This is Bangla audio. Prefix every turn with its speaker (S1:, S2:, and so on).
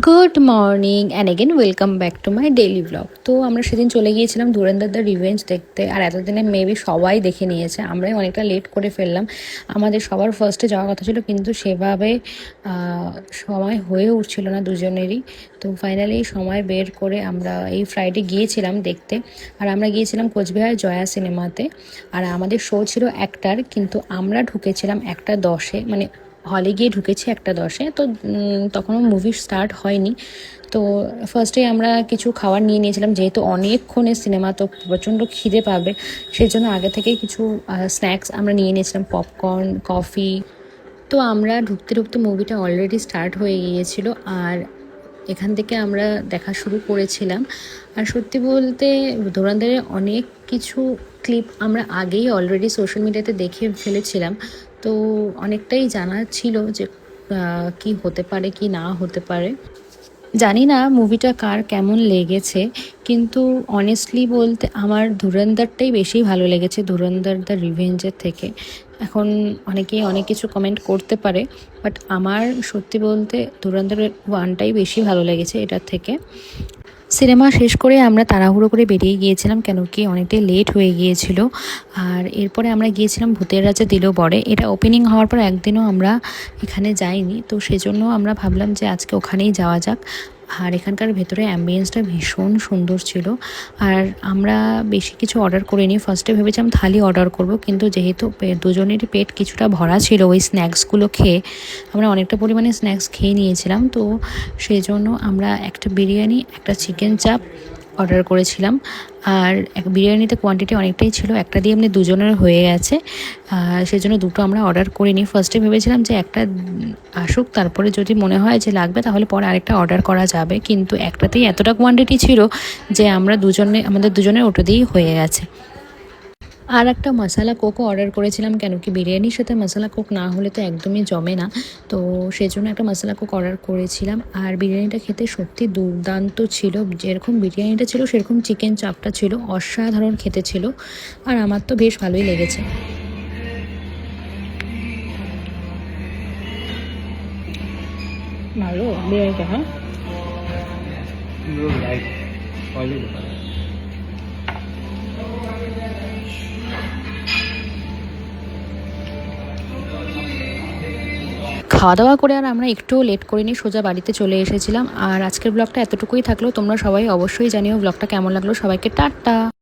S1: Good morning and again welcome back to my daily blog. তো আমরা সেদিন চলে গিয়েছিলাম ধুরন্ধর দ্য রিভেঞ্জ দেখতে, আর এতদিনে মেবি সবাই দেখে নিয়েছে, আমরাই অনেকটা লেট করে ফেললাম। আমাদের সবার ফার্স্টে যাওয়ার কথা ছিল, কিন্তু সেভাবে সময় হয়ে উঠছিল না দুজনেরই। তো ফাইনালি সময় বের করে আমরা এই ফ্রাইডে গিয়েছিলাম দেখতে। আর আমরা গিয়েছিলাম কোচবিহার জয়া সিনেমাতে। আর আমাদের শো ছিল 1টার, কিন্তু আমরা ঢুকেছিলাম 1:10, মানে হলে গিয়ে ঢুকেছি 1:10। তো তখনও মুভি স্টার্ট হয়নি। তো ফার্স্টে আমরা কিছু খাবার নিয়ে নিয়েছিলাম, যেহেতু অনেকক্ষণের সিনেমা, তো প্রচণ্ড খিদে পাবে, সেই জন্য আগে থেকেই কিছু স্ন্যাক্স আমরা নিয়ে নিয়েছিলাম, পপকর্ন, কফি। তো আমরা ঢুকতে ঢুকতে মুভিটা অলরেডি স্টার্ট হয়ে গিয়েছিল, আর এখান থেকে আমরা দেখা শুরু করেছিলাম। আর সত্যি বলতে ধুরন্ধরের অনেক কিছু ক্লিপ আমরা আগেই অলরেডি সোশ্যাল মিডিয়াতে দেখে ফেলেছিলাম। তো অনেকটাই জানা ছিল যে কি হতে পারে কি না হতে পারে। জানি না মুভিটা কার কেমন লেগেছে, কিন্তু অনেস্টলি বলতে আমার ধুরন্ধরটাই বেশি ভালো লেগেছে ধুরন্ধর দ্য রিভেঞ্জের থেকে। এখন অনেকেই অনেক কিছু কমেন্ট করতে পারে, বাট আমার সত্যি বলতে ধুরন্ধর 1টাই বেশি ভালো লেগেছে এটার থেকে। সিনেমা শেষ করে আমরা তাড়াহুড়ো করে বেরিয়ে গিয়েছিলাম, কেন কি অনেকটাই লেট হয়ে গিয়েছিল। আর এরপরে আমরা গিয়েছিলাম ভূতের রাজা দিল বরে। এটা ওপেনিং হওয়ার পর একদিনও আমরা এখানে যাইনি, তো সেজন্য আমরা ভাবলাম যে আজকে ওখানেই যাওয়া যাক। আর এখানকার ভেতরে অ্যাম্বিয়েন্সটা ভীষণ সুন্দর ছিল। আর আমরা বেশি কিছু অর্ডার করিনি, ফার্স্টে ভেবেছিলাম থালি অর্ডার করব, কিন্তু যেহেতু দুজনেরই পেট কিছুটা ভরা ছিল ওই স্ন্যাক্সগুলো খেয়ে, আমরা অনেকটা পরিমাণে স্ন্যাক্স খেয়ে নিয়েছিলাম। তো সেই জন্য আমরা একটা বিরিয়ানি, একটা চিকেন চাপ অর্ডার করেছিলাম। আর বিরিয়ানিতে কোয়ান্টিটি অনেকটাই ছিল, একটা দিয়ে এমনি দুজনের হয়ে গেছে, সেজন্য দুটো আমরা অর্ডার করিনি। ফার্স্টে ভেবেছিলাম যে একটা আসুক, তারপরে যদি মনে হয় যে লাগবে তাহলে পরে আরেকটা অর্ডার করা যাবে, কিন্তু একটাতেই এতটা কোয়ান্টিটি ছিল যে আমাদের দুজনের ওটা দিয়েই হয়ে গেছে। আর একটা মশালা কোকও অর্ডার করেছিলাম, কেন কি বিরিয়ানির সাথে মশালা কোক না হলে তো একদমই জমে না। তো সেজন্য একটা মশালা কোক অর্ডার করেছিলাম। আর বিরিয়ানিটা খেতে সত্যি দুর্দান্ত ছিল, যেরকম বিরিয়ানিটা ছিল সেরকম চিকেন চাপটা ছিল, অসাধারণ খেতে ছিল। আর আমার তো বেশ ভালোই লেগেছে। ভালো বিরিয়ানিটা, হ্যাঁ। খাওয়া দাওয়া করে আর আমরা একটুও লেট করিনি, সোজা বাড়িতে চলে এসেছিলাম। আর আজকের ব্লগটা এতটুকুই থাকলো, তোমরা সবাই অবশ্যই জানিও ব্লগটা কেমন লাগলো। সবাইকে টাটা।